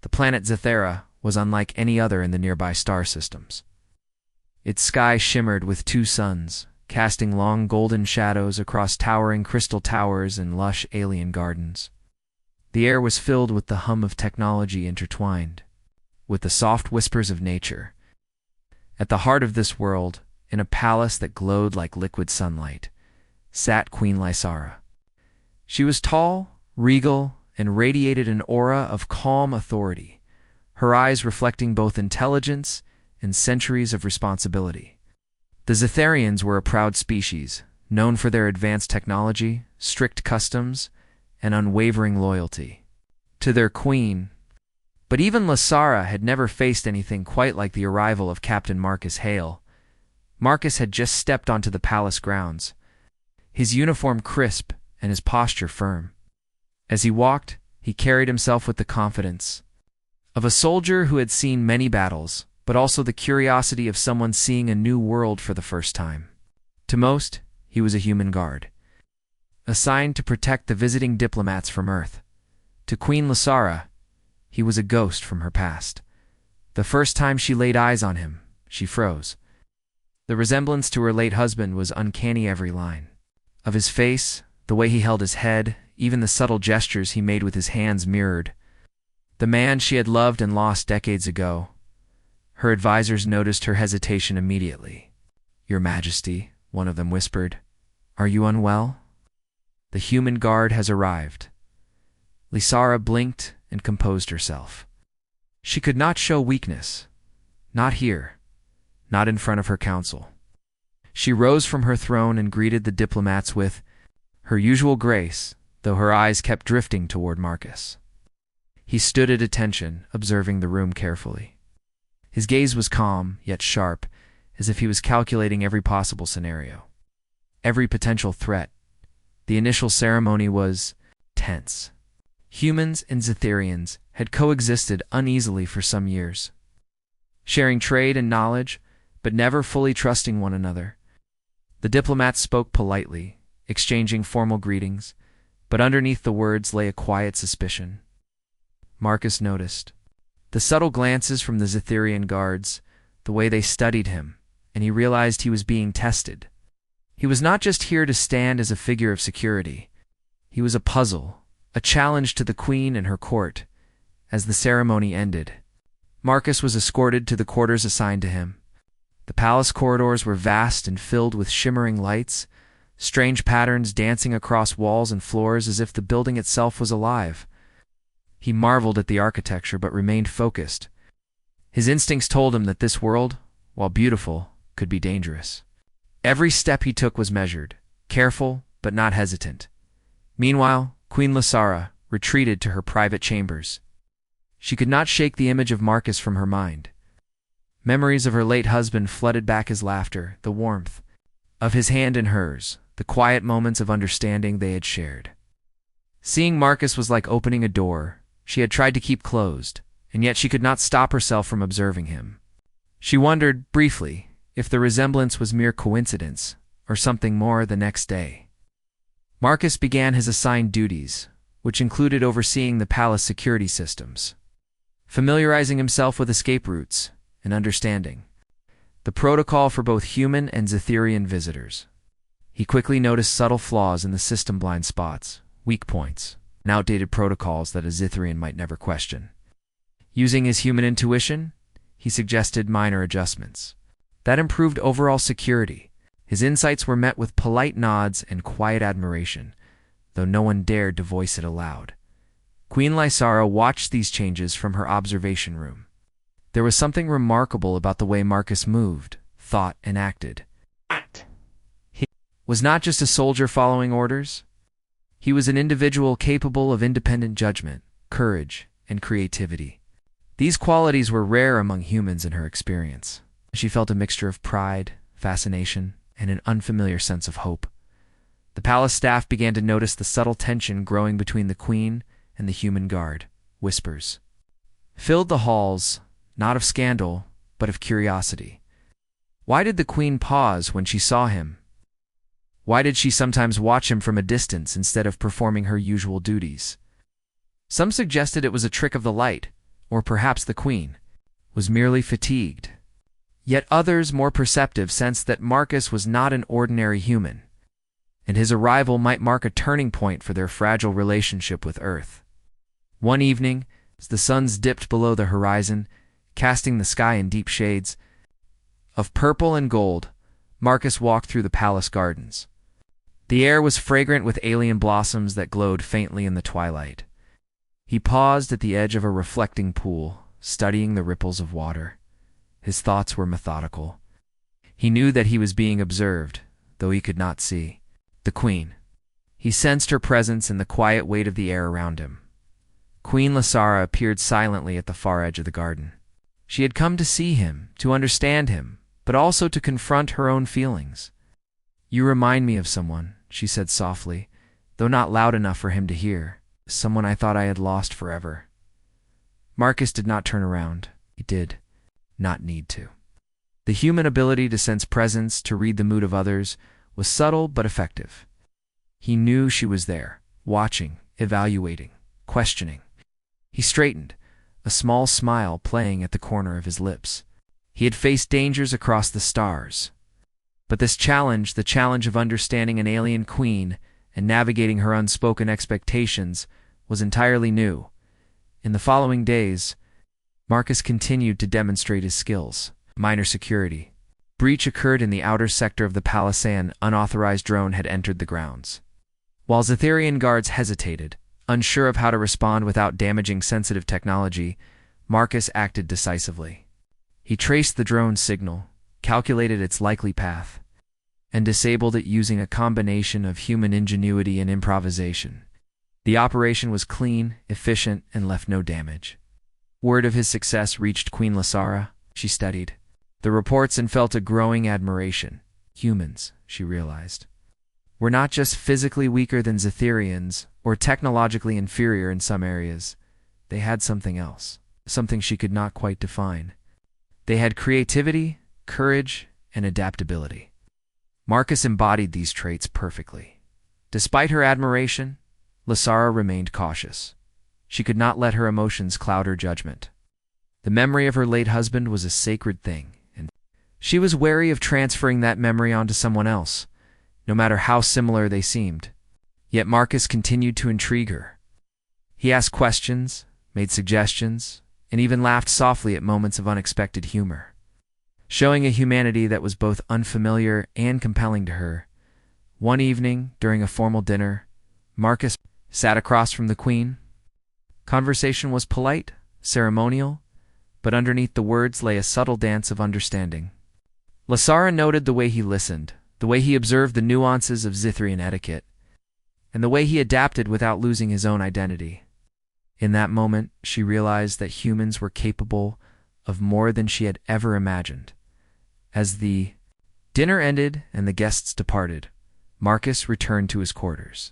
The planet Zethera was unlike any other in the nearby star systems. Its sky shimmered with two suns, casting long golden shadows across towering crystal towers and lush alien gardens. The air was filled with the hum of technology intertwined with the soft whispers of nature. At the heart of this world, in a palace that glowed like liquid sunlight, sat Queen Lysara. She was tall, regal, and radiated an aura of calm authority, her eyes reflecting both intelligence and centuries of responsibility. The Zetherians were a proud species, known for their advanced technology, strict customs, and unwavering loyalty to their queen. But even Lysara had never faced anything quite like the arrival of Captain Marcus Hale. Marcus had just stepped onto the palace grounds, his uniform crisp and his posture firm. As he walked, he carried himself with the confidence of a soldier who had seen many battles, but also the curiosity of someone seeing a new world for the first time. To most, he was a human guard, assigned to protect the visiting diplomats from Earth. To Queen Lysara, he was a ghost from her past. The first time she laid eyes on him, she froze. The resemblance to her late husband was uncanny. Every line of his face, the way he held his head, even the subtle gestures he made with his hands mirrored the man she had loved and lost decades ago. Her advisors noticed her hesitation immediately. "Your Majesty," one of them whispered, "are you unwell?" "The human guard has arrived." Lysara blinked and composed herself. She could not show weakness. Not here. Not in front of her council. She rose from her throne and greeted the diplomats with her usual grace, though her eyes kept drifting toward Marcus. He stood at attention, observing the room carefully. His gaze was calm, yet sharp, as if he was calculating every possible scenario, every potential threat. The initial ceremony was tense. Humans and Zetherians had coexisted uneasily for some years, sharing trade and knowledge, but never fully trusting one another. The diplomats spoke politely, exchanging formal greetings, but underneath the words lay a quiet suspicion. Marcus noticed the subtle glances from the Zetherian guards, the way they studied him, and he realized he was being tested. He was not just here to stand as a figure of security. He was a puzzle, a challenge to the queen and her court. As the ceremony ended, Marcus was escorted to the quarters assigned to him. The palace corridors were vast and filled with shimmering lights, strange patterns dancing across walls and floors as if the building itself was alive. He marveled at the architecture but remained focused. His instincts told him that this world, while beautiful, could be dangerous. Every step he took was measured, careful but not hesitant. Meanwhile, Queen Lysara retreated to her private chambers. She could not shake the image of Marcus from her mind. Memories of her late husband flooded back: his laughter, the warmth of his hand in hers, the quiet moments of understanding they had shared. Seeing Marcus was like opening a door she had tried to keep closed, and yet she could not stop herself from observing him. She wondered, briefly, if the resemblance was mere coincidence or something more. The next day, Marcus began his assigned duties, which included overseeing the palace security systems, familiarizing himself with escape routes, and understanding the protocol for both human and Zetherian visitors. He quickly noticed subtle flaws in the system: blind spots, weak points, and outdated protocols that a Zetherian might never question. Using his human intuition, he suggested minor adjustments that improved overall security. His insights were met with polite nods and quiet admiration, though no one dared to voice it aloud. Queen Lysara watched these changes from her observation room. There was something remarkable about the way Marcus moved, thought, and acted. He was not just a soldier following orders. He was an individual capable of independent judgment, courage, and creativity. These qualities were rare among humans in her experience. She felt a mixture of pride, fascination, and an unfamiliar sense of hope. The palace staff began to notice the subtle tension growing between the queen and the human guard. Whispers filled the halls, not of scandal, but of curiosity. Why did the queen pause when she saw him? Why did she sometimes watch him from a distance instead of performing her usual duties? Some suggested it was a trick of the light, or perhaps the queen, was merely fatigued. Yet others, more perceptive, sensed that Marcus was not an ordinary human, and his arrival might mark a turning point for their fragile relationship with Earth. One evening, as the suns dipped below the horizon, casting the sky in deep shades of purple and gold, Marcus walked through the palace gardens. The air was fragrant with alien blossoms that glowed faintly in the twilight. He paused at the edge of a reflecting pool, studying the ripples of water. His thoughts were methodical. He knew that he was being observed, though he could not see. The queen. He sensed her presence in the quiet weight of the air around him. Queen Lasara appeared silently at the far edge of the garden. She had come to see him, to understand him, but also to confront her own feelings. "You remind me of someone," she said softly, though not loud enough for him to hear. "Someone I thought I had lost forever." Marcus did not turn around. He did not need to. The human ability to sense presence, to read the mood of others, was subtle but effective. He knew she was there, watching, evaluating, questioning. He straightened, a small smile playing at the corner of his lips. He had faced dangers across the stars. But this challenge, the challenge of understanding an alien queen and navigating her unspoken expectations, was entirely new. In the following days, Marcus continued to demonstrate his skills. Minor security. Breach occurred in the outer sector of the palace. An unauthorized drone had entered the grounds. While Zitherian guards hesitated, unsure of how to respond without damaging sensitive technology, Marcus acted decisively. He traced the drone's signal, calculated its likely path, and disabled it using a combination of human ingenuity and improvisation. The operation was clean, efficient, and left no damage. Word of his success reached Queen Lasara. She studied the reports and felt a growing admiration. Humans, she realized, were not just physically weaker than Zitherians or technologically inferior in some areas. They had something else, something she could not quite define. They had creativity, courage, and adaptability. Marcus embodied these traits perfectly. Despite her admiration, Lasara remained cautious. She could not let her emotions cloud her judgment. The memory of her late husband was a sacred thing, and she was wary of transferring that memory onto someone else, no matter how similar they seemed. Yet Marcus continued to intrigue her. He asked questions, made suggestions, and even laughed softly at moments of unexpected humor, showing a humanity that was both unfamiliar and compelling to her. One evening, during a formal dinner, Marcus sat across from the queen. Conversation was polite, ceremonial, but underneath the words lay a subtle dance of understanding. Lasara noted the way he listened, the way he observed the nuances of Zithrian etiquette, and the way he adapted without losing his own identity. In that moment, she realized that humans were capable of more than she had ever imagined. As the dinner ended and the guests departed, Marcus returned to his quarters.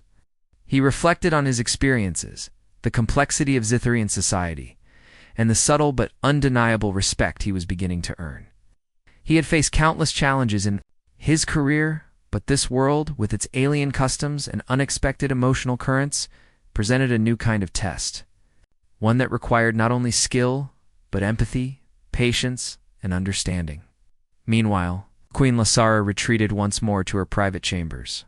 He reflected on his experiences, the complexity of Zitherian society, and the subtle but undeniable respect he was beginning to earn. He had faced countless challenges in his career, but this world, with its alien customs and unexpected emotional currents, presented a new kind of test, one that required not only skill, but empathy, patience, and understanding. Meanwhile, Queen Lasara retreated once more to her private chambers.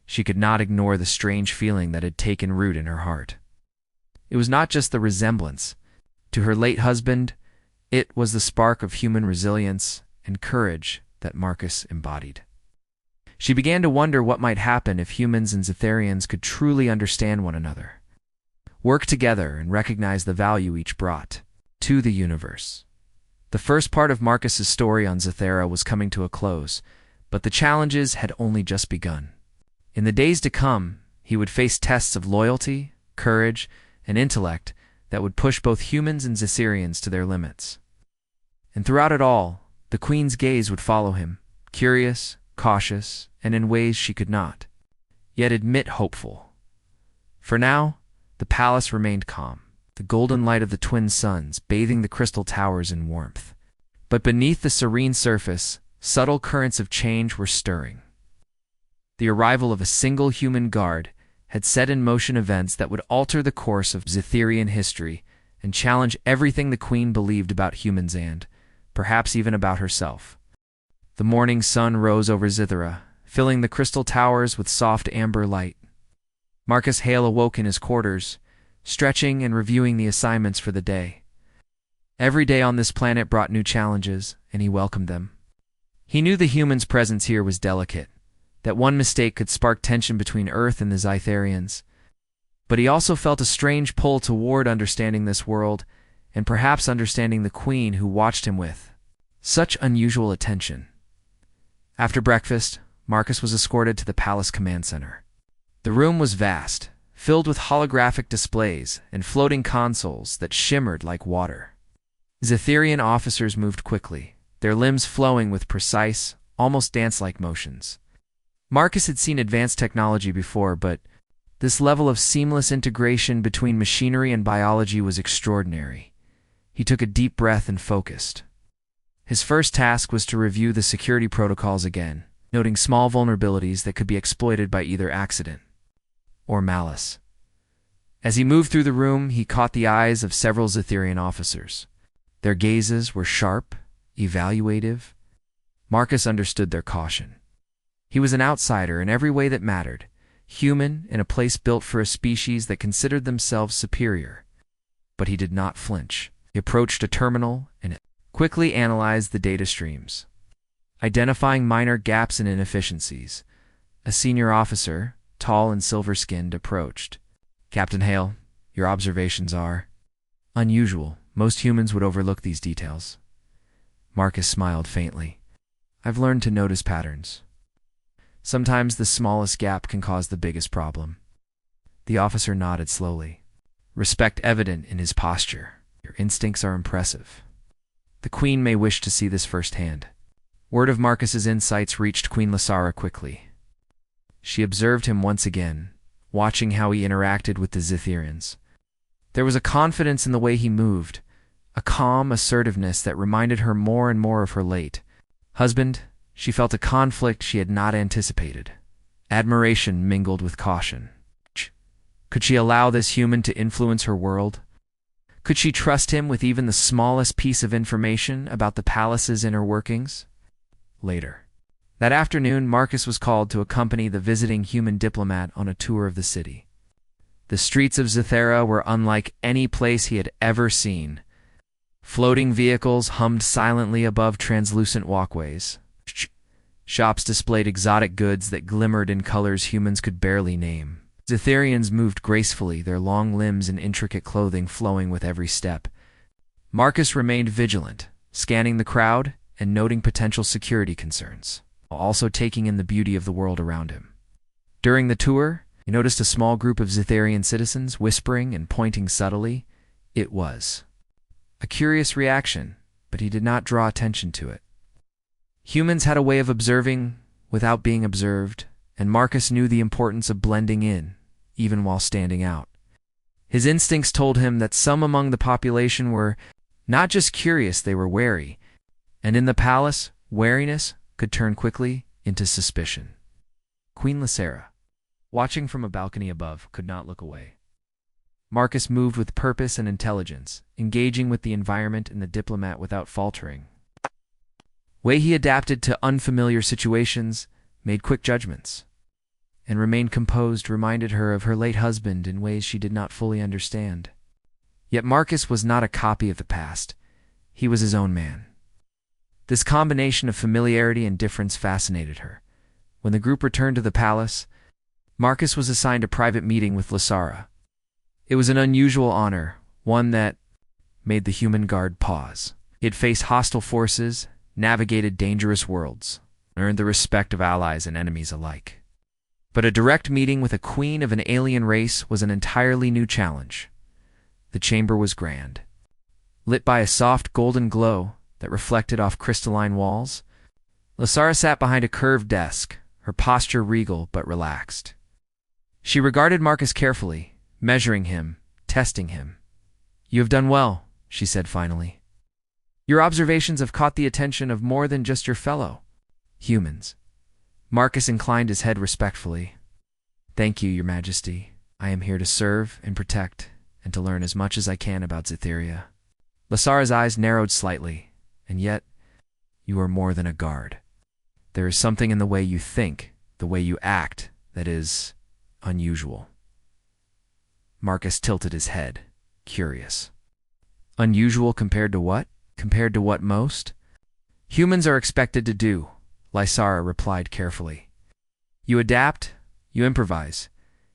She could not ignore the strange feeling that had taken root in her heart. It was not just the resemblance to her late husband, it was the spark of human resilience and courage that Marcus embodied. She began to wonder what might happen if humans and Zitherians could truly understand one another, work together, and recognize the value each brought to the universe. The first part of Marcus's story on Zithera was coming to a close, but the challenges had only just begun. In the days to come, he would face tests of loyalty, courage, and intellect that would push both humans and Zitherians to their limits. And throughout it all, the queen's gaze would follow him, curious, cautious, and in ways she could not yet admit hopeful. For now, the palace remained calm, the golden light of the twin suns bathing the crystal towers in warmth. But beneath the serene surface, subtle currents of change were stirring. The arrival of a single human guard had set in motion events that would alter the course of Zitherian history and challenge everything the queen believed about humans and, perhaps even about herself. The morning sun rose over Zithera, filling the crystal towers with soft amber light. Marcus Hale awoke in his quarters, stretching and reviewing the assignments for the day. Every day on this planet brought new challenges, and he welcomed them. He knew the humans' presence here was delicate, that one mistake could spark tension between Earth and the Zytharians. But he also felt a strange pull toward understanding this world, and perhaps understanding the queen who watched him with such unusual attention. After breakfast, Marcus was escorted to the palace command center. The room was vast, filled with holographic displays and floating consoles that shimmered like water. Zytharian officers moved quickly, their limbs flowing with precise, almost dance-like motions. Marcus had seen advanced technology before, but this level of seamless integration between machinery and biology was extraordinary. He took a deep breath and focused. His first task was to review the security protocols again, noting small vulnerabilities that could be exploited by either accident or malice. As he moved through the room, he caught the eyes of several Zytharian officers. Their gazes were sharp, evaluative. Marcus understood their caution. He was an outsider in every way that mattered, human in a place built for a species that considered themselves superior. But he did not flinch. He approached a terminal and quickly analyzed the data streams. Identifying minor gaps and inefficiencies, a senior officer, tall and silver-skinned, approached. "Captain Hale, your observations are unusual. Most humans would overlook these details." Marcus smiled faintly. "I've learned to notice patterns. Sometimes the smallest gap can cause the biggest problem." The officer nodded slowly, respect evident in his posture. "Your instincts are impressive. The Queen may wish to see this firsthand." Word of Marcus's insights reached Queen Lysara quickly. She observed him once again, watching how he interacted with the Zytharians. There was a confidence in the way he moved, a calm assertiveness that reminded her more and more of her late husband. She felt a conflict she had not anticipated. Admiration mingled with caution. Could she allow this human to influence her world? Could she trust him with even the smallest piece of information about the palace's inner workings? Later that afternoon, Marcus was called to accompany the visiting human diplomat on a tour of the city. The streets of Zythera were unlike any place he had ever seen. Floating vehicles hummed silently above translucent walkways. Shops displayed exotic goods that glimmered in colors humans could barely name. Zytharians moved gracefully, their long limbs and intricate clothing flowing with every step. Marcus remained vigilant, scanning the crowd and noting potential security concerns, while also taking in the beauty of the world around him. During the tour, he noticed a small group of Zytharian citizens whispering and pointing subtly. It was a curious reaction, but he did not draw attention to it. Humans had a way of observing without being observed, and Marcus knew the importance of blending in, even while standing out. His instincts told him that some among the population were not just curious, they were wary, and in the palace, wariness could turn quickly into suspicion. Queen Lysara, watching from a balcony above, could not look away. Marcus moved with purpose and intelligence, engaging with the environment and the diplomat without faltering. Way he adapted to unfamiliar situations, made quick judgments, and remained composed reminded her of her late husband in ways she did not fully understand. Yet Marcus was not a copy of the past. He was his own man. This combination of familiarity and difference fascinated her. When the group returned to the palace, Marcus was assigned a private meeting with Lysara. It was an unusual honor, one that made the human guard pause. He had faced hostile forces, navigated dangerous worlds, earned the respect of allies and enemies alike. But a direct meeting with a queen of an alien race was an entirely new challenge. The chamber was grand. Lit by a soft golden glow that reflected off crystalline walls, Lysara sat behind a curved desk, her posture regal but relaxed. She regarded Marcus carefully, measuring him, testing him. "You have done well," she said finally. "Your observations have caught the attention of more than just your fellow humans." Marcus inclined his head respectfully. "Thank you, Your Majesty. I am here to serve and protect, and to learn as much as I can about Cytheria. Lysara's eyes narrowed slightly, and yet, you are more than a guard. There is something in the way you think, the way you act, that is unusual. Marcus tilted his head, curious. Unusual compared to what? Compared to what most? Humans are expected to do, Lysara replied carefully. You adapt, you improvise.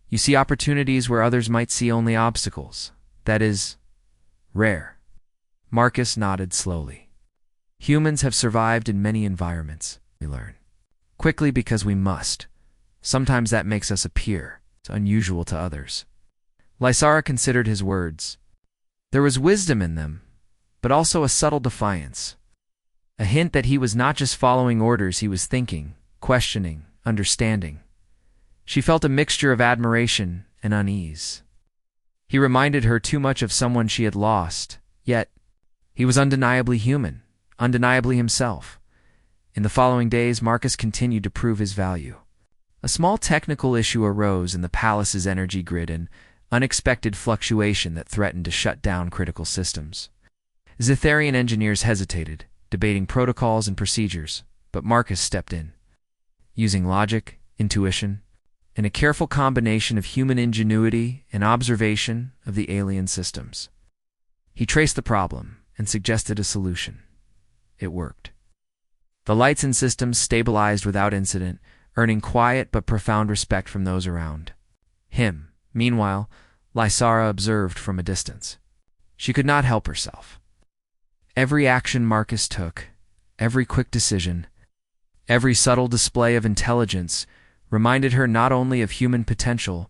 You see opportunities where others might see only obstacles. That is rare. Marcus nodded slowly. Humans have survived in many environments, we learn. Quickly because we must. Sometimes that makes us appear unusual to others. Lysara considered his words. There was wisdom in them, but also a subtle defiance. A hint that he was not just following orders, he was thinking, questioning, understanding. She felt a mixture of admiration and unease. He reminded her too much of someone she had lost, yet he was undeniably human, undeniably himself. In the following days, Marcus continued to prove his value. A small technical issue arose in the palace's energy grid, an unexpected fluctuation that threatened to shut down critical systems. Cytherian engineers hesitated, debating protocols and procedures, but Marcus stepped in. Using logic, intuition, and a careful combination of human ingenuity and observation of the alien systems, he traced the problem and suggested a solution. It worked. The lights and systems stabilized without incident, earning quiet but profound respect from those around. Him, meanwhile, Lysara observed from a distance. She could not help herself. Every action Marcus took, every quick decision, every subtle display of intelligence reminded her not only of human potential,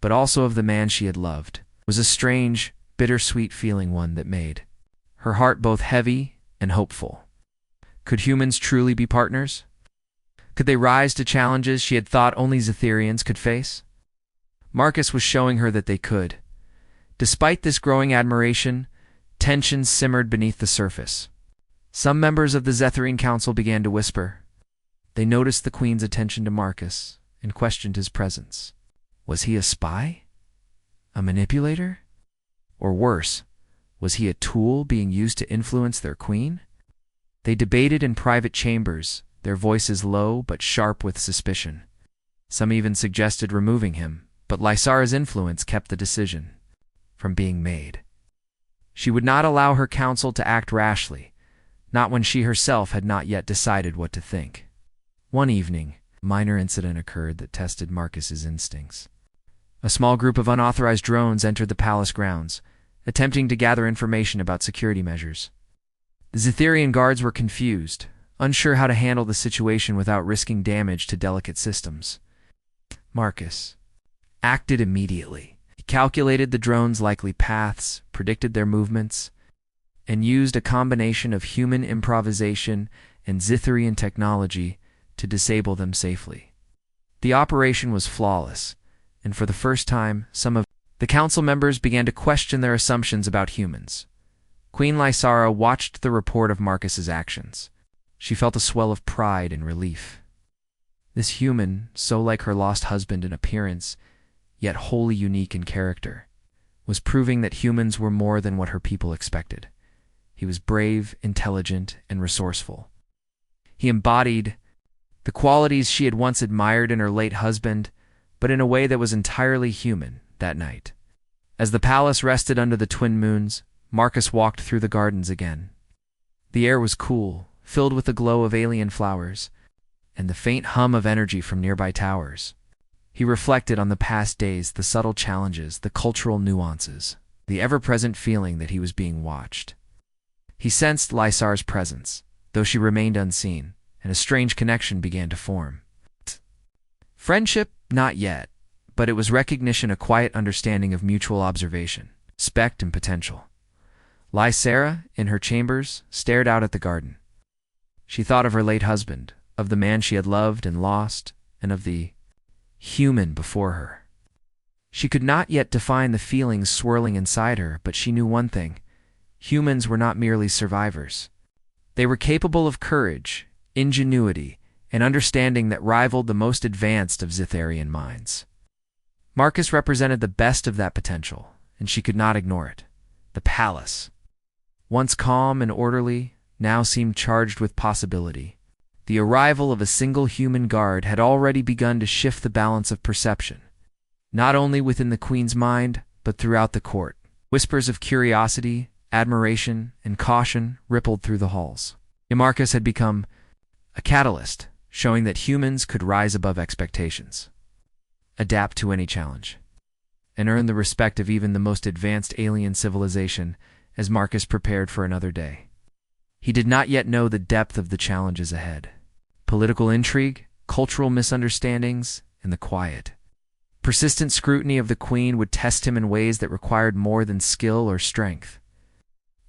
but also of the man she had loved. It was a strange, bittersweet feeling, one that made her heart both heavy and hopeful. Could humans truly be partners? Could they rise to challenges she had thought only Cytherians could face? Marcus was showing her that they could. Despite this growing admiration, tensions simmered beneath the surface. Some members of the Cytherian Council began to whisper. They noticed the Queen's attention to Marcus and questioned his presence. Was he a spy? A manipulator? Or worse, was he a tool being used to influence their queen? They debated in private chambers, their voices low but sharp with suspicion. Some even suggested removing him, but Lysara's influence kept the decision from being made. She would not allow her council to act rashly, not when she herself had not yet decided what to think. One evening, a minor incident occurred that tested Marcus's instincts. A small group of unauthorized drones entered the palace grounds, attempting to gather information about security measures. The Cytherian guards were confused, unsure how to handle the situation without risking damage to delicate systems. Marcus acted immediately. He calculated the drones' likely paths, predicted their movements, and used a combination of human improvisation and Cytherian technology to disable them safely. The operation was flawless, and for the first time, some of the council members began to question their assumptions about humans. Queen Lysara watched the report of Marcus's actions. She felt a swell of pride and relief. This human, so like her lost husband in appearance, yet wholly unique in character, was proving that humans were more than what her people expected. He was brave, intelligent, and resourceful. He embodied the qualities she had once admired in her late husband, but in a way that was entirely human that night. As the palace rested under the twin moons, Marcus walked through the gardens again. The air was cool, filled with the glow of alien flowers, and the faint hum of energy from nearby towers. He reflected on the past days, the subtle challenges, the cultural nuances, the ever-present feeling that he was being watched. He sensed Lysara's presence, though she remained unseen, and a strange connection began to form. Friendship? Not yet, but it was recognition, a quiet understanding of mutual observation, respect, and potential. Lysara, in her chambers, stared out at the garden. She thought of her late husband, of the man she had loved and lost, and of the human before her. She could not yet define the feelings swirling inside her, but she knew one thing. Humans were not merely survivors. They were capable of courage, ingenuity, and understanding that rivaled the most advanced of Cytherian minds. Marcus represented the best of that potential, and she could not ignore it. The palace, once calm and orderly, now seemed charged with possibility. The arrival of a single human guard had already begun to shift the balance of perception, not only within the queen's mind, but throughout the court. Whispers of curiosity, admiration, and caution rippled through the halls. Marcus had become a catalyst, showing that humans could rise above expectations, adapt to any challenge, and earn the respect of even the most advanced alien civilization as Marcus prepared for another day. He did not yet know the depth of the challenges ahead. Political intrigue, cultural misunderstandings, and the quiet, persistent scrutiny of the queen would test him in ways that required more than skill or strength.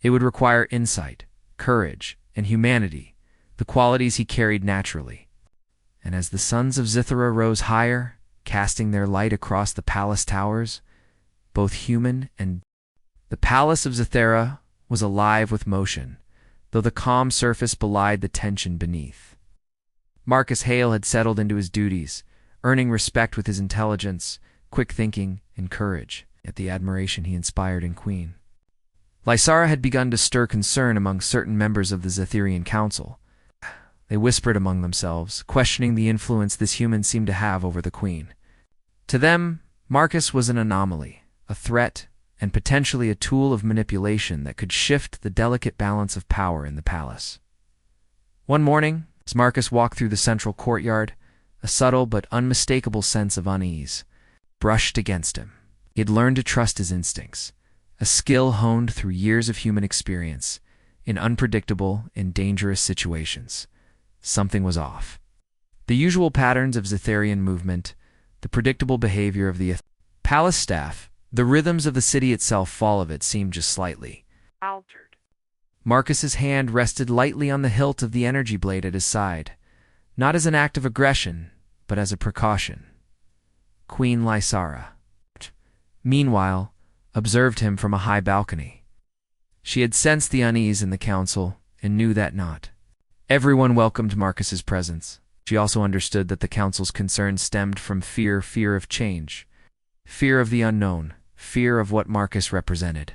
It would require insight, courage, and humanity, the qualities he carried naturally. And as the suns of Zithera rose higher, casting their light across the palace towers, both human and the palace of Zithera was alive with motion, though the calm surface belied the tension beneath. Marcus Hale had settled into his duties, earning respect with his intelligence, quick thinking, and courage, yet the admiration he inspired in Queen Lysara had begun to stir concern among certain members of the Zitherian Council. They whispered among themselves, questioning the influence this human seemed to have over the queen. To them, Marcus was an anomaly, a threat, and potentially a tool of manipulation that could shift the delicate balance of power in the palace. One morning, as Marcus walked through the central courtyard, a subtle but unmistakable sense of unease brushed against him. He had learned to trust his instincts, a skill honed through years of human experience in unpredictable and dangerous situations. Something was off. The usual patterns of Zitherian movement, the predictable behavior of the palace staff, the rhythms of the city itself, all of it seemed just slightly altered. Marcus's hand rested lightly on the hilt of the energy blade at his side, not as an act of aggression, but as a precaution. Queen Lysara, meanwhile, observed him from a high balcony. She had sensed the unease in the council and knew that not everyone welcomed Marcus's presence. She also understood that the council's concerns stemmed from fear of change, fear of the unknown, fear of what Marcus represented.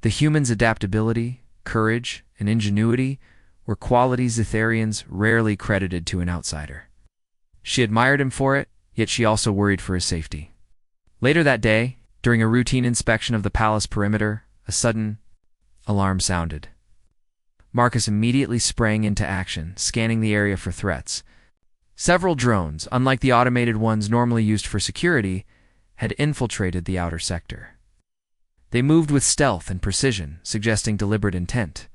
The human's adaptability, courage, and ingenuity were qualities Zitherians rarely credited to an outsider. She admired him for it, yet she also worried for his safety. Later that day, during a routine inspection of the palace perimeter, a sudden alarm sounded. Marcus immediately sprang into action, scanning the area for threats. Several drones, unlike the automated ones normally used for security, had infiltrated the outer sector. They moved with stealth and precision, suggesting deliberate intent.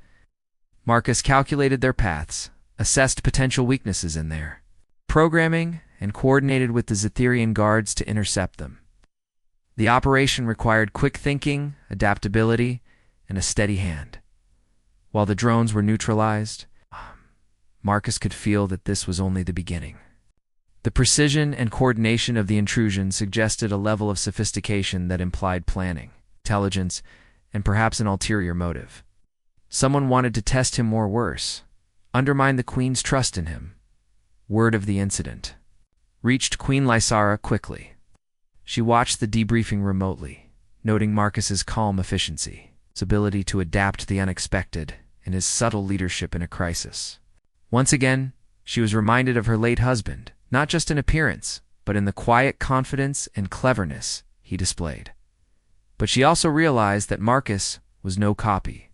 Marcus calculated their paths, assessed potential weaknesses in their programming, and coordinated with the Zitherian guards to intercept them. The operation required quick thinking, adaptability, and a steady hand. While the drones were neutralized, Marcus could feel that this was only the beginning. The precision and coordination of the intrusion suggested a level of sophistication that implied planning, intelligence, and perhaps an ulterior motive. Someone wanted to test him or worse, undermine the queen's trust in him. Word of the incident reached Queen Lysara quickly. She watched the debriefing remotely, noting Marcus's calm efficiency, his ability to adapt to the unexpected, and his subtle leadership in a crisis. Once again, she was reminded of her late husband, not just in appearance, but in the quiet confidence and cleverness he displayed. But she also realized that Marcus was no copy.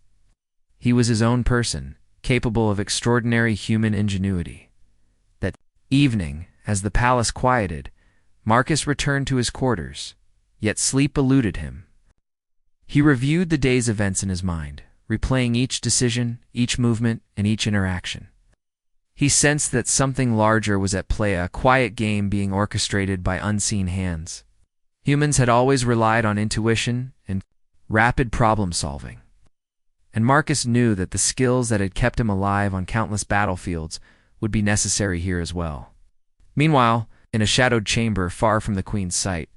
He was his own person, capable of extraordinary human ingenuity. That evening, as the palace quieted, Marcus returned to his quarters, yet sleep eluded him. He reviewed the day's events in his mind, replaying each decision, each movement, and each interaction. He sensed that something larger was at play, a quiet game being orchestrated by unseen hands. Humans had always relied on intuition and rapid problem-solving, and Marcus knew that the skills that had kept him alive on countless battlefields would be necessary here as well. Meanwhile, in a shadowed chamber far from the queen's sight,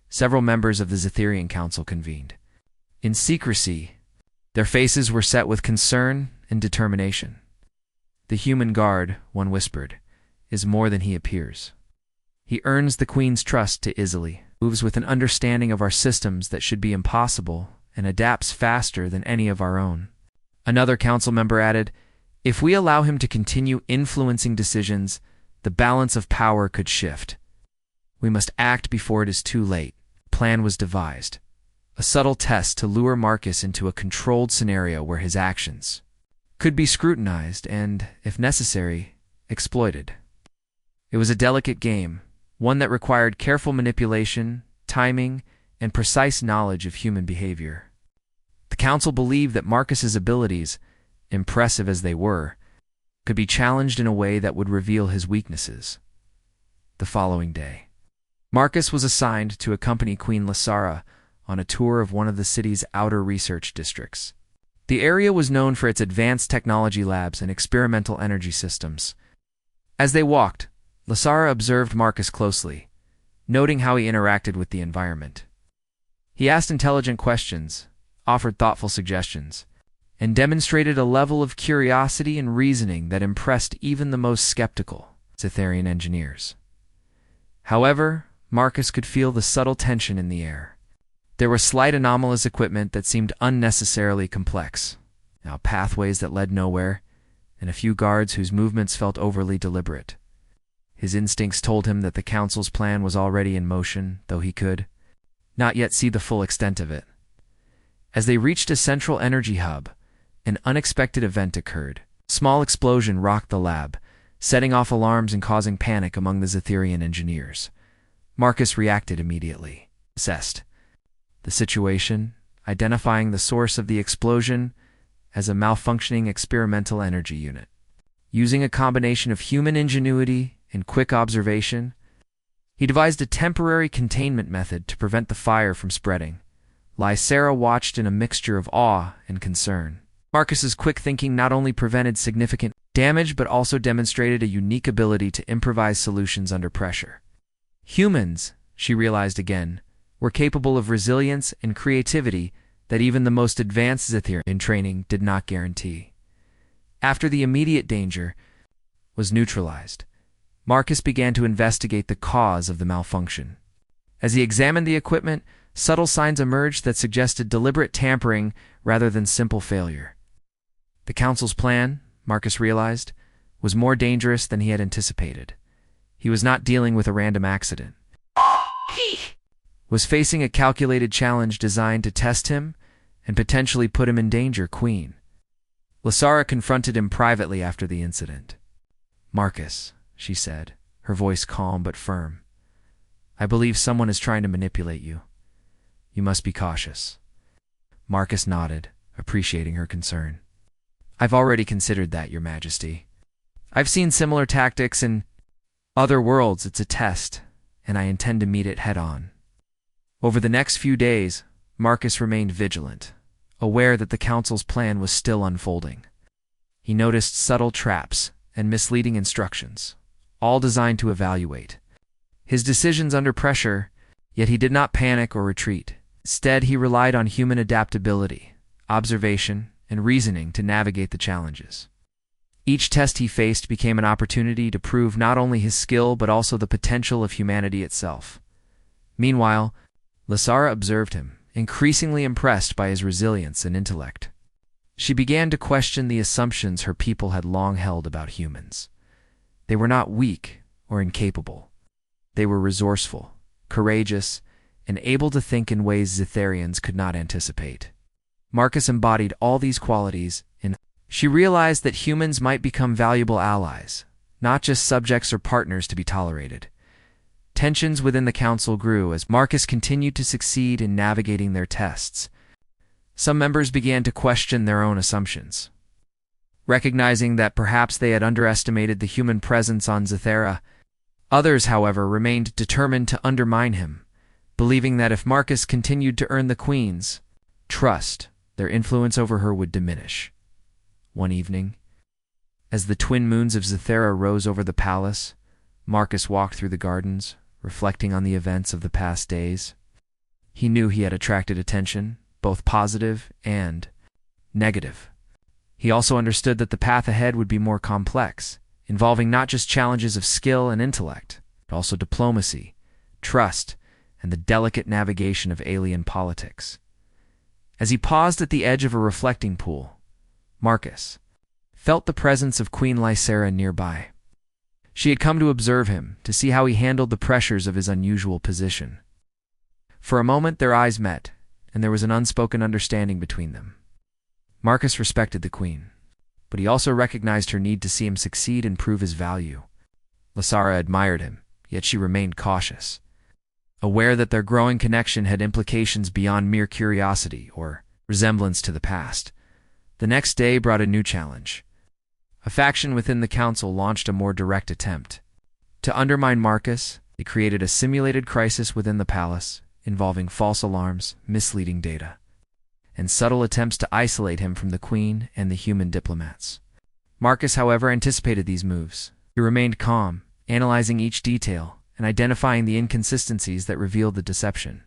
several members of the Zitherian Council convened. In secrecy, their faces were set with concern and determination. "The human guard," one whispered, "is more than he appears. He earns the queen's trust too easily." moves with an understanding of our systems that should be impossible and adapts faster than any of our own. Another council member added, "If we allow him to continue influencing decisions, the balance of power could shift. We must act before it is too late." A plan was devised, a subtle test to lure Marcus into a controlled scenario where his actions could be scrutinized and, if necessary, exploited. It was a delicate game, one that required careful manipulation, timing, and precise knowledge of human behavior. The council believed that Marcus's abilities, impressive as they were, could be challenged in a way that would reveal his weaknesses. The following day, Marcus was assigned to accompany Queen Lasara on a tour of one of the city's outer research districts. The area was known for its advanced technology labs and experimental energy systems. As they walked, Lasara observed Marcus closely, noting how he interacted with the environment. He asked intelligent questions, offered thoughtful suggestions, and demonstrated a level of curiosity and reasoning that impressed even the most skeptical Cytherian engineers. However, Marcus could feel the subtle tension in the air. There was slight anomalous equipment that seemed unnecessarily complex, now pathways that led nowhere, and a few guards whose movements felt overly deliberate. His instincts told him that the council's plan was already in motion, though he could not yet see the full extent of it. As they reached a central energy hub, an unexpected event occurred. A small explosion rocked the lab, setting off alarms and causing panic among the Cytherian engineers. Marcus reacted immediately, assessed the situation, identifying the source of the explosion as a malfunctioning experimental energy unit. Using a combination of human ingenuity and quick observation, he devised a temporary containment method to prevent the fire from spreading. Lasara watched in a mixture of awe and concern. Marcus's quick thinking not only prevented significant damage but also demonstrated a unique ability to improvise solutions under pressure. Humans, she realized again, were capable of resilience and creativity that even the most advanced Cytherian training did not guarantee. After the immediate danger was neutralized, Marcus began to investigate the cause of the malfunction. As he examined the equipment, subtle signs emerged that suggested deliberate tampering rather than simple failure. The council's plan, Marcus realized, was more dangerous than he had anticipated. He was not dealing with a random accident. He was facing a calculated challenge designed to test him and potentially put him in danger. Queen Lasara confronted him privately after the incident. "Marcus," she said, her voice calm but firm, "I believe someone is trying to manipulate you. You must be cautious." Marcus nodded, appreciating her concern. "I've already considered that, Your Majesty. I've seen similar tactics in other worlds. It's a test, and I intend to meet it head-on." Over the next few days, Marcus remained vigilant, aware that the council's plan was still unfolding. He noticed subtle traps and misleading instructions, all designed to evaluate his decisions under pressure, yet he did not panic or retreat. Instead, he relied on human adaptability, observation, and reasoning to navigate the challenges. Each test he faced became an opportunity to prove not only his skill but also the potential of humanity itself. Meanwhile, Lasara observed him, increasingly impressed by his resilience and intellect. She began to question the assumptions her people had long held about humans. They were not weak or incapable. They were resourceful, courageous, and able to think in ways Cytherians could not anticipate. Marcus embodied all these qualities in. She realized that humans might become valuable allies, not just subjects or partners to be tolerated. Tensions within the council grew as Marcus continued to succeed in navigating their tests. Some members began to question their own assumptions, recognizing that perhaps they had underestimated the human presence on Cythera. Others, however, remained determined to undermine him, believing that if Marcus continued to earn the Queen's trust, their influence over her would diminish. One evening, as the twin moons of Cythera rose over the palace, Marcus walked through the gardens, reflecting on the events of the past days. He knew he had attracted attention, both positive and negative. He also understood that the path ahead would be more complex, involving not just challenges of skill and intellect, but also diplomacy, trust, and the delicate navigation of alien politics. As he paused at the edge of a reflecting pool, Marcus felt the presence of Queen Lysera nearby. She had come to observe him, to see how he handled the pressures of his unusual position. For a moment their eyes met, and there was an unspoken understanding between them. Marcus respected the queen, but he also recognized her need to see him succeed and prove his value. Lysera admired him, yet she remained cautious, aware that their growing connection had implications beyond mere curiosity or resemblance to the past. The next day brought a new challenge. A faction within the council launched a more direct attempt. To undermine Marcus, they created a simulated crisis within the palace, involving false alarms, misleading data, and subtle attempts to isolate him from the queen and the human diplomats. Marcus, however, anticipated these moves. He remained calm, analyzing each detail and identifying the inconsistencies that revealed the deception.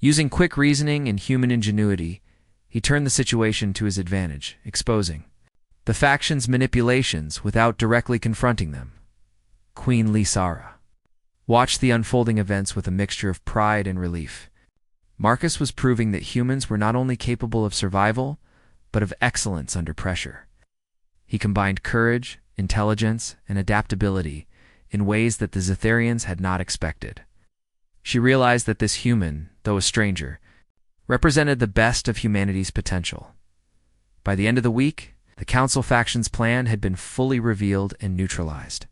Using quick reasoning and human ingenuity, he turned the situation to his advantage, exposing the faction's manipulations without directly confronting them. Queen Lysera watched the unfolding events with a mixture of pride and relief. Marcus was proving that humans were not only capable of survival, but of excellence under pressure. He combined courage, intelligence, and adaptability in ways that the Zitharians had not expected. She realized that this human, though a stranger, represented the best of humanity's potential. By the end of the week, the council faction's plan had been fully revealed and neutralized.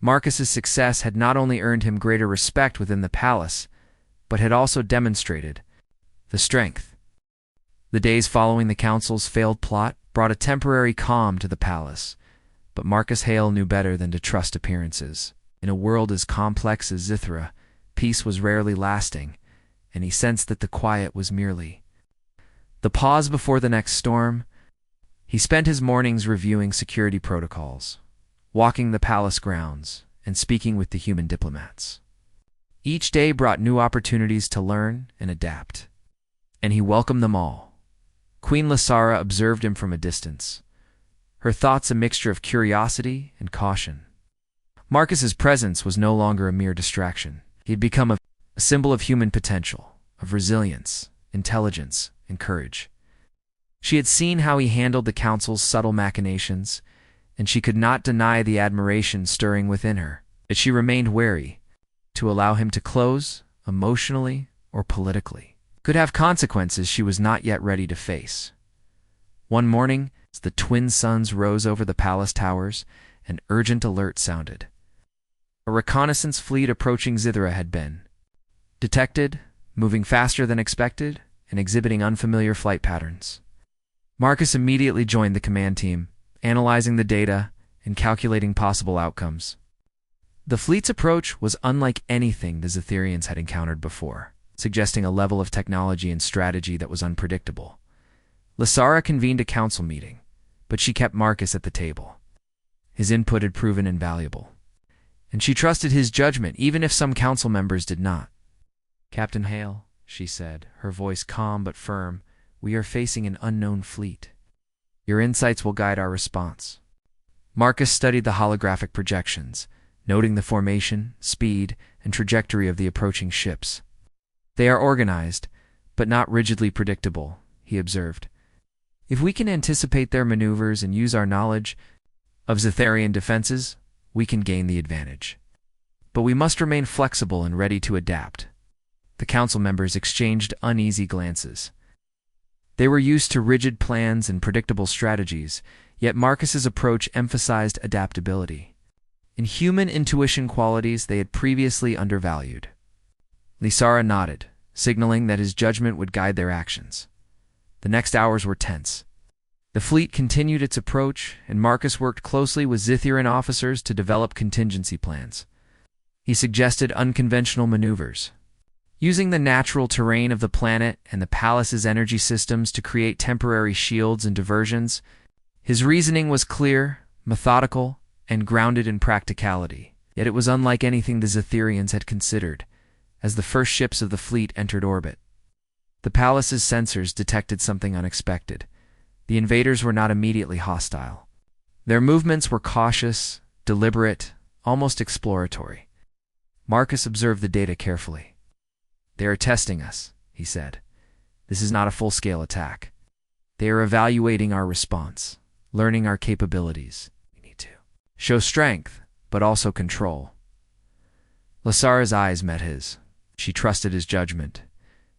Marcus's success had not only earned him greater respect within the palace, but had also demonstrated the strength. The days following the council's failed plot brought a temporary calm to the palace, but Marcus Hale knew better than to trust appearances. In a world as complex as Zithra, peace was rarely lasting, and he sensed that the quiet was merely the pause before the next storm. He spent his mornings reviewing security protocols, walking the palace grounds, and speaking with the human diplomats. Each day brought new opportunities to learn and adapt, and he welcomed them all. Queen Lysera observed him from a distance, her thoughts a mixture of curiosity and caution. Marcus's presence was no longer a mere distraction. He had become a symbol of human potential, of resilience, intelligence, and courage. She had seen how he handled the council's subtle machinations, and she could not deny the admiration stirring within her. Yet she remained wary. To allow him to close, emotionally or politically, could have consequences she was not yet ready to face. One morning, as the twin suns rose over the palace towers, an urgent alert sounded. A reconnaissance fleet approaching Zithra had been detected, moving faster than expected, and exhibiting unfamiliar flight patterns. Marcus immediately joined the command team, analyzing the data and calculating possible outcomes. The fleet's approach was unlike anything the Zitharians had encountered before, suggesting a level of technology and strategy that was unpredictable. Lysera convened a council meeting, but she kept Marcus at the table. His input had proven invaluable, and she trusted his judgment even if some council members did not. "Captain Hale," she said, her voice calm but firm, "we are facing an unknown fleet. Your insights will guide our response." Marcus studied the holographic projections, noting the formation, speed, and trajectory of the approaching ships. "They are organized, but not rigidly predictable," he observed. "If we can anticipate their maneuvers and use our knowledge of Zitharian defenses, we can gain the advantage. But we must remain flexible and ready to adapt." The council members exchanged uneasy glances. They were used to rigid plans and predictable strategies, yet Marcus's approach emphasized adaptability. In human intuition qualities they had previously undervalued. Lysera nodded, signaling that his judgment would guide their actions. The next hours were tense. The fleet continued its approach, and Marcus worked closely with Zithiran officers to develop contingency plans. He suggested unconventional maneuvers, using the natural terrain of the planet and the palace's energy systems to create temporary shields and diversions. His reasoning was clear, methodical, and grounded in practicality, yet it was unlike anything the Zitharians had considered. As the first ships of the fleet entered orbit, the palace's sensors detected something unexpected. The invaders were not immediately hostile. Their movements were cautious, deliberate, almost exploratory. Marcus observed the data carefully. "They are testing us," he said. "This is not a full-scale attack. They are evaluating our response, learning our capabilities. We need to show strength, but also control." Lasara's eyes met his. She trusted his judgment,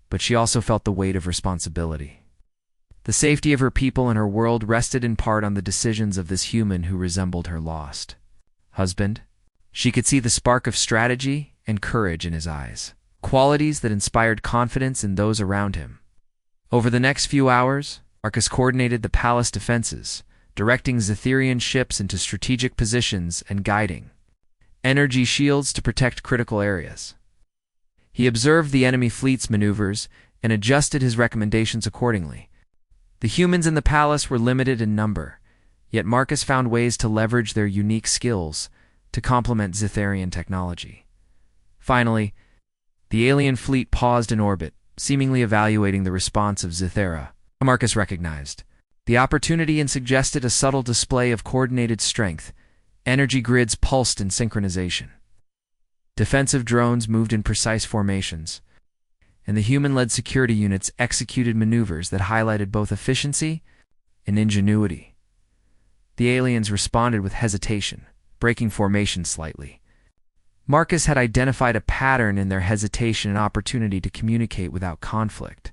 but she also felt the weight of responsibility. The safety of her people and her world rested in part on the decisions of this human who resembled her lost husband. She could see the spark of strategy and courage in his eyes, qualities that inspired confidence in those around him. Over the next few hours, Marcus coordinated the palace defenses, directing Zetherian ships into strategic positions and guiding energy shields to protect critical areas. He observed the enemy fleet's maneuvers and adjusted his recommendations accordingly. The humans in the palace were limited in number, yet Marcus found ways to leverage their unique skills to complement Zetherian technology. Finally, the alien fleet paused in orbit, seemingly evaluating the response of Zethera. Marcus recognized the opportunity and suggested a subtle display of coordinated strength. Energy grids pulsed in synchronization. Defensive drones moved in precise formations, and the human-led security units executed maneuvers that highlighted both efficiency and ingenuity. The aliens responded with hesitation, breaking formation slightly. Marcus had identified a pattern in their hesitation and opportunity to communicate without conflict.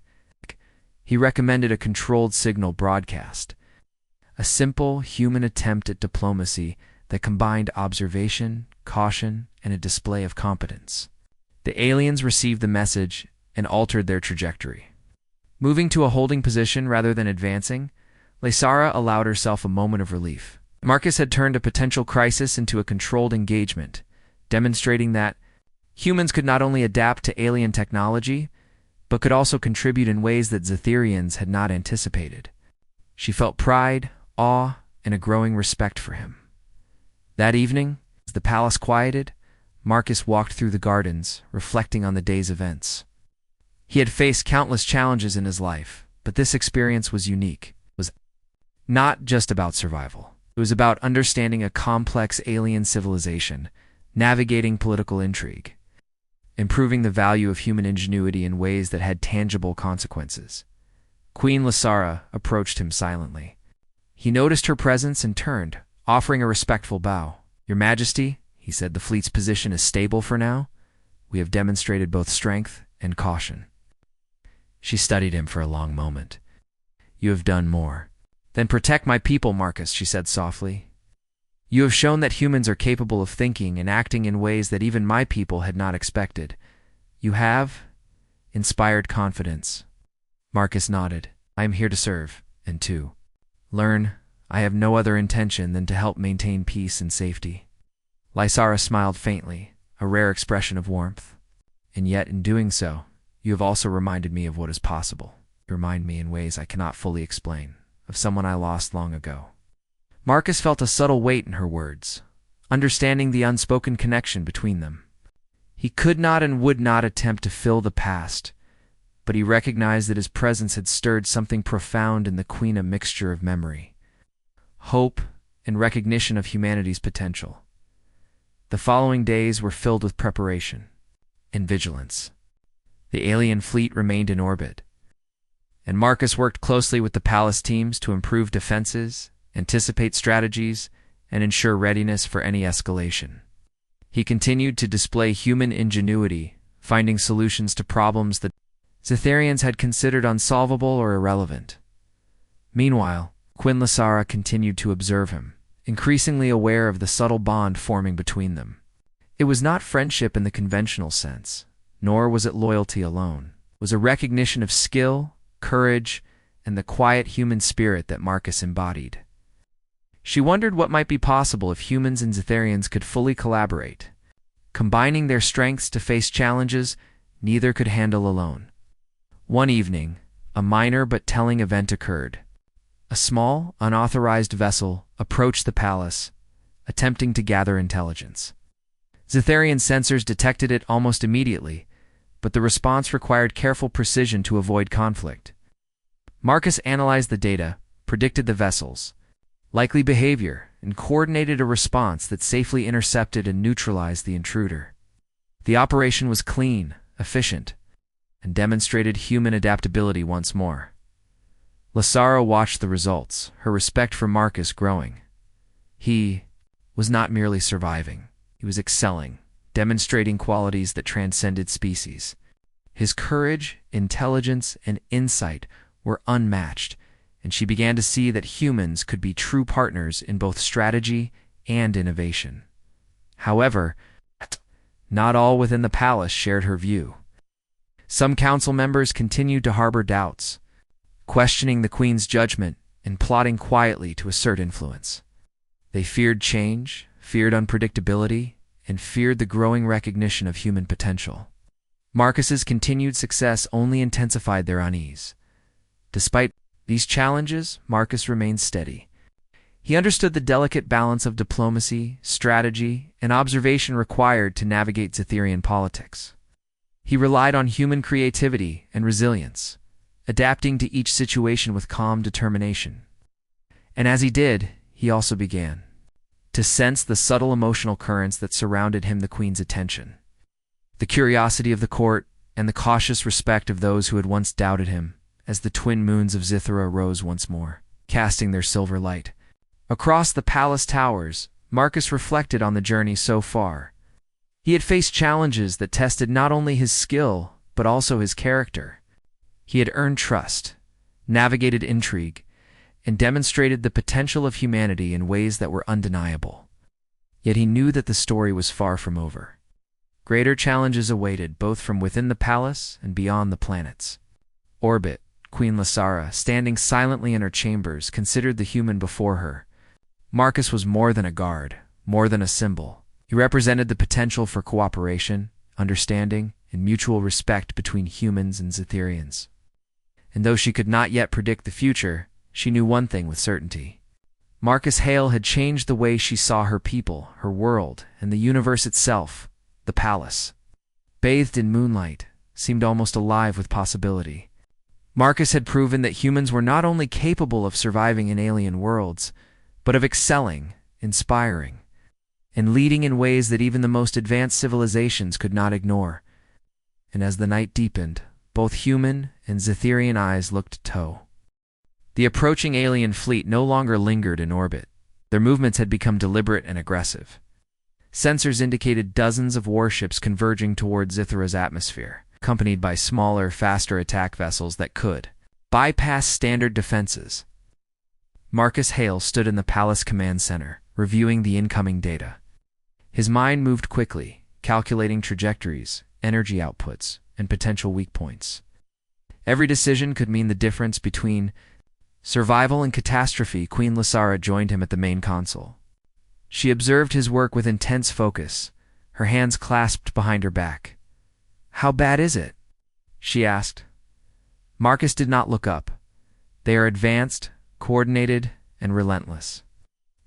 He recommended a controlled signal broadcast, a simple human attempt at diplomacy that combined observation, caution, and a display of competence. The aliens received the message and altered their trajectory. Moving to a holding position rather than advancing, Lasara allowed herself a moment of relief. Marcus had turned a potential crisis into a controlled engagement, demonstrating that humans could not only adapt to alien technology, but could also contribute in ways that Zetherians had not anticipated. She felt pride, awe, and a growing respect for him. That evening, as the palace quieted, Marcus walked through the gardens, reflecting on the day's events. He had faced countless challenges in his life, but this experience was unique. It was not just about survival. It was about understanding a complex alien civilization, navigating political intrigue, improving the value of human ingenuity in ways that had tangible consequences. Queen Lasara approached him silently. He noticed her presence and turned, offering a respectful bow. "Your Majesty," he said, "the fleet's position is stable for now. We have demonstrated both strength and caution." She studied him for a long moment. "You have done more." "Then protect my people, Marcus," she said softly. "You have shown that humans are capable of thinking and acting in ways that even my people had not expected. You have inspired confidence." Marcus nodded. "I am here to serve, and to learn. I have no other intention than to help maintain peace and safety." Lasara smiled faintly, a rare expression of warmth. "And yet, in doing so, you have also reminded me of what is possible. You remind me in ways I cannot fully explain, of someone I lost long ago." Marcus felt a subtle weight in her words, understanding the unspoken connection between them. He could not and would not attempt to fill the past, but he recognized that his presence had stirred something profound in the queen, a mixture of memory, hope, and recognition of humanity's potential. The following days were filled with preparation and vigilance. The alien fleet remained in orbit, and Marcus worked closely with the palace teams to improve defenses, anticipate strategies, and ensure readiness for any escalation. He continued to display human ingenuity, finding solutions to problems that Zetherians had considered unsolvable or irrelevant. Meanwhile, Queen Lasara continued to observe him, increasingly aware of the subtle bond forming between them. It was not friendship in the conventional sense, nor was it loyalty alone. It was a recognition of skill, courage, and the quiet human spirit that Marcus embodied. She wondered what might be possible if humans and Zetherians could fully collaborate, combining their strengths to face challenges neither could handle alone. One evening, a minor but telling event occurred. A small, unauthorized vessel approached the palace, attempting to gather intelligence. Zetherian sensors detected it almost immediately, but the response required careful precision to avoid conflict. Marcus analyzed the data, predicted the vessel's likely behavior, and coordinated a response that safely intercepted and neutralized the intruder. The operation was clean, efficient, and demonstrated human adaptability once more. Lasara watched the results, her respect for Marcus growing. He was not merely surviving, he was excelling, demonstrating qualities that transcended species. His courage, intelligence, and insight were unmatched, and she began to see that humans could be true partners in both strategy and innovation. However, not all within the palace shared her view. Some council members continued to harbor doubts, questioning the queen's judgment and plotting quietly to assert influence. They feared change, feared unpredictability, and feared the growing recognition of human potential. Marcus's continued success only intensified their unease. Despite these challenges, Marcus remained steady. He understood the delicate balance of diplomacy, strategy, and observation required to navigate Zetherian politics. He relied on human creativity and resilience, adapting to each situation with calm determination. And as he did, he also began to sense the subtle emotional currents that surrounded him, the queen's attention, the curiosity of the court, and the cautious respect of those who had once doubted him, as the twin moons of Zithera rose once more, casting their silver light. Across the palace towers, Marcus reflected on the journey so far. He had faced challenges that tested not only his skill, but also his character. He had earned trust, navigated intrigue, and demonstrated the potential of humanity in ways that were undeniable. Yet he knew that the story was far from over. Greater challenges awaited both from within the palace and beyond the planets. Orbit, Queen Lasara, standing silently in her chambers, considered the human before her. Marcus was more than a guard, more than a symbol. He represented the potential for cooperation, understanding, and mutual respect between humans and Zetherians. And though she could not yet predict the future, she knew one thing with certainty. Marcus Hale had changed the way she saw her people, her world, and the universe itself, the palace. Bathed in moonlight, seemed almost alive with possibility. Marcus had proven that humans were not only capable of surviving in alien worlds, but of excelling, inspiring, and leading in ways that even the most advanced civilizations could not ignore. And as the night deepened, both human and Zetherian eyes looked to tow. The approaching alien fleet no longer lingered in orbit. Their movements had become deliberate and aggressive. Sensors indicated dozens of warships converging toward Zithera's atmosphere, accompanied by smaller, faster attack vessels that could bypass standard defenses. Marcus Hale stood in the palace command center, reviewing the incoming data. His mind moved quickly, calculating trajectories, energy outputs, and potential weak points. Every decision could mean the difference between survival and catastrophe. Queen Lasara joined him at the main console. She observed his work with intense focus, her hands clasped behind her back. "How bad is it?" she asked. Marcus did not look up. "They are advanced, coordinated, and relentless.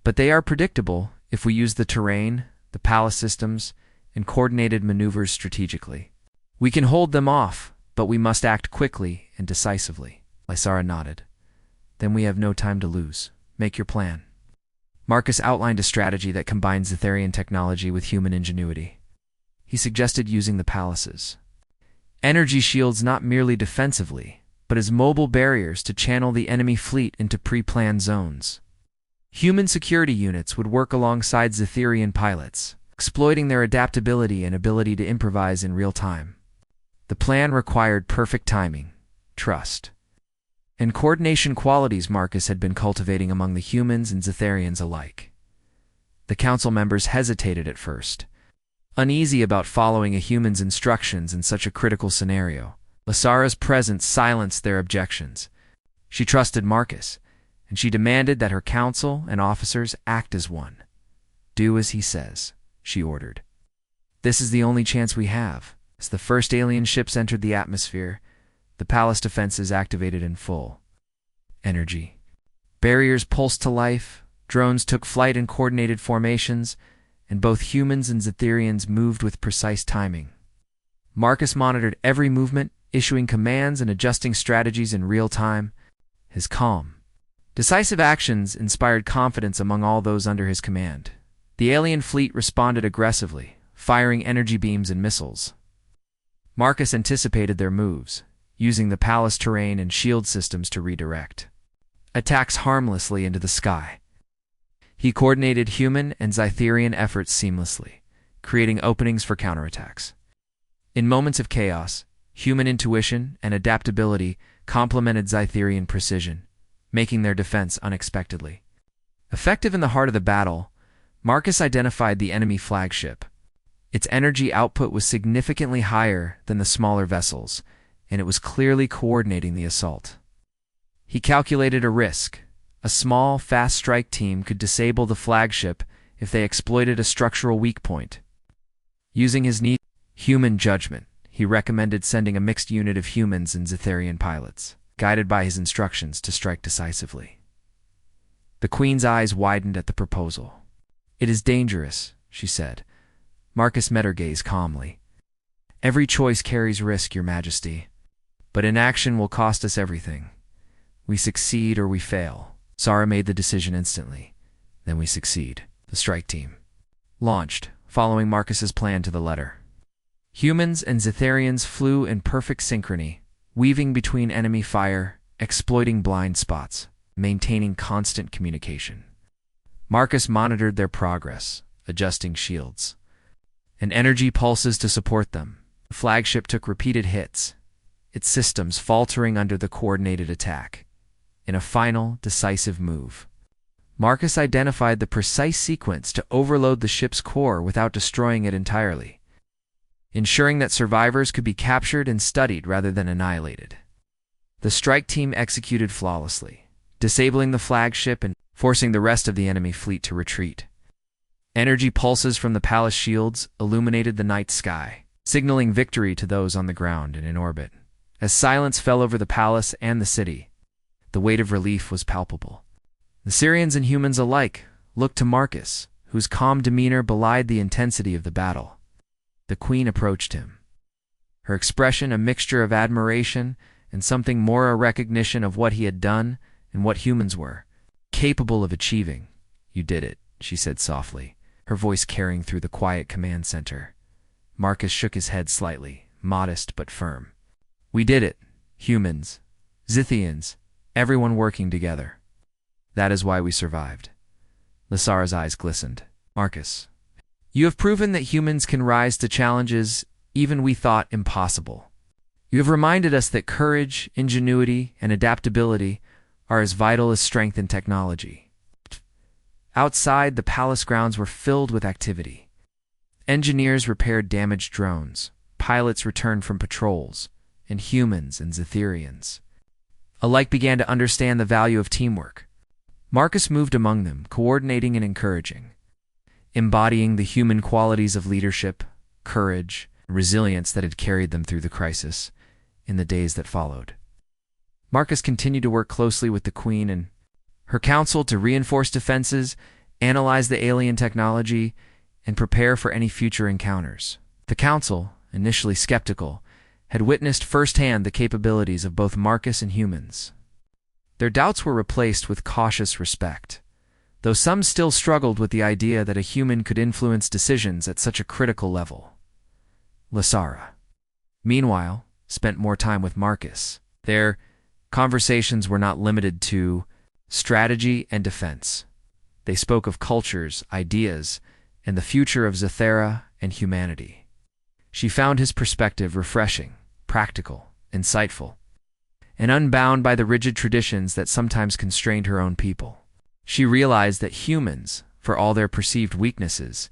But they are predictable if we use the terrain, the palace systems, and coordinated maneuvers strategically. We can hold them off, but we must act quickly and decisively." Lasara nodded. "Then we have no time to lose. Make your plan." Marcus outlined a strategy that combined Zetherian technology with human ingenuity. He suggested using the palace's energy shields not merely defensively, but as mobile barriers to channel the enemy fleet into pre-planned zones. Human security units would work alongside Zetherian pilots, exploiting their adaptability and ability to improvise in real time. The plan required perfect timing, trust, and coordination, qualities Marcus had been cultivating among the humans and Zetherians alike. The council members hesitated at first, uneasy about following a human's instructions in such a critical scenario. Lasara's presence silenced their objections. She trusted Marcus, and she demanded that her council and officers act as one. "Do as he says," she ordered. "This is the only chance we have." As the first alien ships entered the atmosphere, the palace defenses activated in full energy. Barriers pulsed to life, drones took flight in coordinated formations, and both humans and Zetherians moved with precise timing. Marcus monitored every movement, issuing commands and adjusting strategies in real time. His calm, decisive actions inspired confidence among all those under his command. The alien fleet responded aggressively, firing energy beams and missiles. Marcus anticipated their moves, using the palace terrain and shield systems to redirect attacks harmlessly into the sky. He coordinated human and Xytherian efforts seamlessly, creating openings for counterattacks. In moments of chaos, human intuition and adaptability complemented Xytherian precision, making their defense unexpectedly effective. In the heart of the battle, Marcus identified the enemy flagship. Its energy output was significantly higher than the smaller vessels, and it was clearly coordinating the assault. He calculated a risk. A small, fast strike team could disable the flagship if they exploited a structural weak point. Using his neat human judgment, he recommended sending a mixed unit of humans and Xytherian pilots, guided by his instructions to strike decisively. The Queen's eyes widened at the proposal. "It is dangerous," she said. Marcus met her gaze calmly. "Every choice carries risk, Your Majesty. But inaction will cost us everything. We succeed or we fail." Sara made the decision instantly. "Then we succeed." The strike team launched, following Marcus's plan to the letter. Humans and Xytherians flew in perfect synchrony, weaving between enemy fire, exploiting blind spots, maintaining constant communication. Marcus monitored their progress, adjusting shields and energy pulses to support them. The flagship took repeated hits, its systems faltering under the coordinated attack. In a final, decisive move, Marcus identified the precise sequence to overload the ship's core without destroying it entirely, ensuring that survivors could be captured and studied rather than annihilated. The strike team executed flawlessly, disabling the flagship and forcing the rest of the enemy fleet to retreat. Energy pulses from the palace shields illuminated the night sky, signaling victory to those on the ground and in orbit. As silence fell over the palace and the city, the weight of relief was palpable. The Syrians and humans alike looked to Marcus, whose calm demeanor belied the intensity of the battle. The Queen approached him, her expression a mixture of admiration and something more a recognition of what he had done and what humans were capable of achieving. "You did it," she said softly, her voice carrying through the quiet command center. Marcus shook his head slightly, modest but firm. "We did it. Humans, Xythians, everyone working together. That is why we survived." Lysara's eyes glistened. "Marcus, you have proven that humans can rise to challenges even we thought impossible. You have reminded us that courage, ingenuity, and adaptability are as vital as strength and technology." Outside, the palace grounds were filled with activity. Engineers repaired damaged drones, pilots returned from patrols, and humans and Xytherians alike began to understand the value of teamwork. Marcus moved among them, coordinating and encouraging, embodying the human qualities of leadership, courage, and resilience that had carried them through the crisis in the days that followed. Marcus continued to work closely with the Queen and her council to reinforce defenses, analyze the alien technology, and prepare for any future encounters. The council, initially skeptical, had witnessed firsthand the capabilities of both Marcus and humans. Their doubts were replaced with cautious respect, though some still struggled with the idea that a human could influence decisions at such a critical level. Lysara, meanwhile, spent more time with Marcus. Their conversations were not limited to strategy and defense. They spoke of cultures, ideas, and the future of Xythera and humanity. She found his perspective refreshing, practical, insightful, and unbound by the rigid traditions that sometimes constrained her own people. She realized that humans, for all their perceived weaknesses,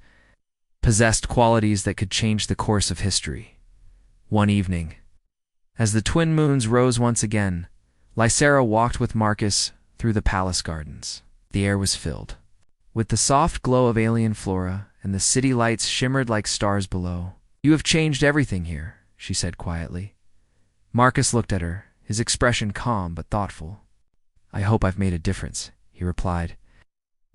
possessed qualities that could change the course of history. One evening, as the twin moons rose once again, Lysara walked with Marcus through the palace gardens. The air was filled with the soft glow of alien flora, and the city lights shimmered like stars below. "You have changed everything here," she said quietly. Marcus looked at her, his expression calm but thoughtful. "I hope I've made a difference," he replied.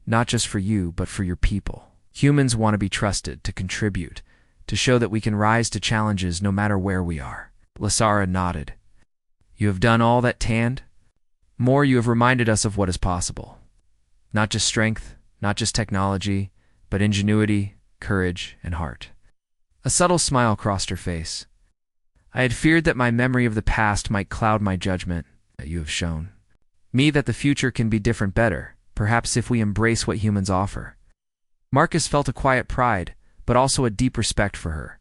"Not just for you, but for your people. Humans want to be trusted, to contribute, to show that we can rise to challenges no matter where we are." Lysara nodded. "You have done all that, Tand. More, you have reminded us of what is possible. Not just strength, not just technology, but ingenuity, courage, and heart." A subtle smile crossed her face. I had feared that my memory of the past might cloud my judgment, that you have shown me that the future can be different better, perhaps if we embrace what humans offer. Marcus felt a quiet pride, but also a deep respect for her.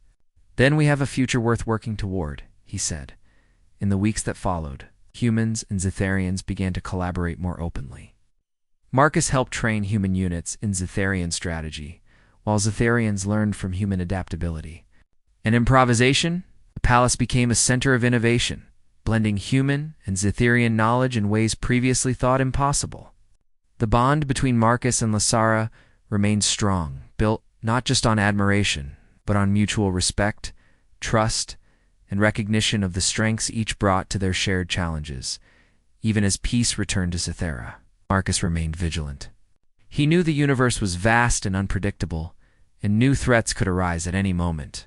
Then we have a future worth working toward, he said. In the weeks that followed, humans and Zitharians began to collaborate more openly. Marcus helped train human units in Zitharian strategy, while Zitharians learned from human adaptability. And improvisation? The palace became a center of innovation, blending human and Zitharian knowledge in ways previously thought impossible. The bond between Marcus and Lasara remained strong, built not just on admiration, but on mutual respect, trust, and recognition of the strengths each brought to their shared challenges. Even as peace returned to Cythera, Marcus remained vigilant. He knew the universe was vast and unpredictable, and new threats could arise at any moment.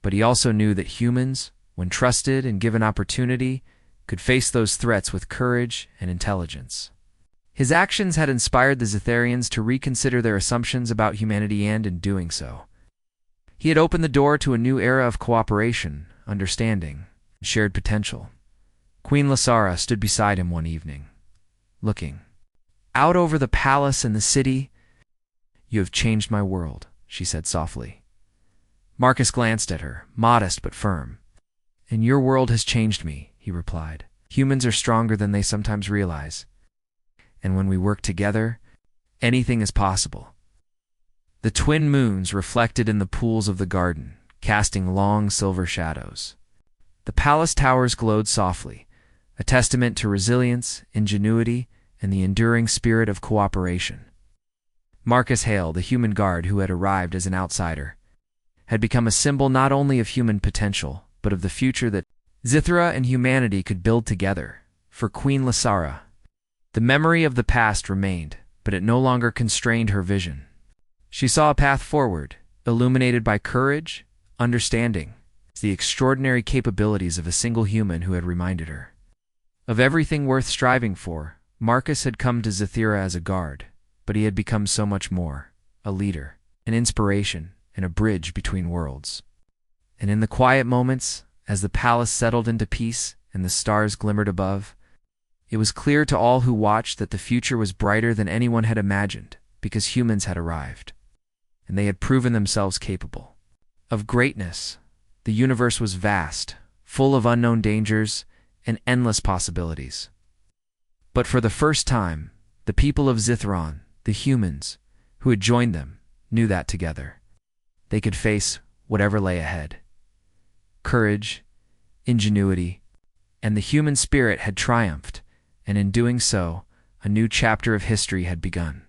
But he also knew that humans, when trusted and given opportunity, could face those threats with courage and intelligence. His actions had inspired the Zitharians to reconsider their assumptions about humanity and, in doing so, he had opened the door to a new era of cooperation, understanding, and shared potential. Queen Lasara stood beside him one evening, looking out over the palace and the city. "You have changed my world," she said softly. Marcus glanced at her, modest but firm. "And your world has changed me," he replied. "Humans are stronger than they sometimes realize. And when we work together, anything is possible." The twin moons reflected in the pools of the garden, casting long silver shadows. The palace towers glowed softly, a testament to resilience, ingenuity, and the enduring spirit of cooperation. Marcus Hale, the human guard who had arrived as an outsider, had become a symbol not only of human potential, but of the future that Zithra and humanity could build together. For Queen Lasara, the memory of the past remained, but it no longer constrained her vision. She saw a path forward, illuminated by courage, understanding, the extraordinary capabilities of a single human who had reminded her of everything worth striving for. Marcus had come to Zithira as a guard, but he had become so much more, a leader, an inspiration, and a bridge between worlds. And in the quiet moments, as the palace settled into peace and the stars glimmered above, it was clear to all who watched that the future was brighter than anyone had imagined, because humans had arrived, and they had proven themselves capable of greatness. The universe was vast, full of unknown dangers and endless possibilities. But for the first time, the people of Zithron, the humans who had joined them, knew that together they could face whatever lay ahead. Courage, ingenuity, and the human spirit had triumphed, and in doing so, a new chapter of history had begun.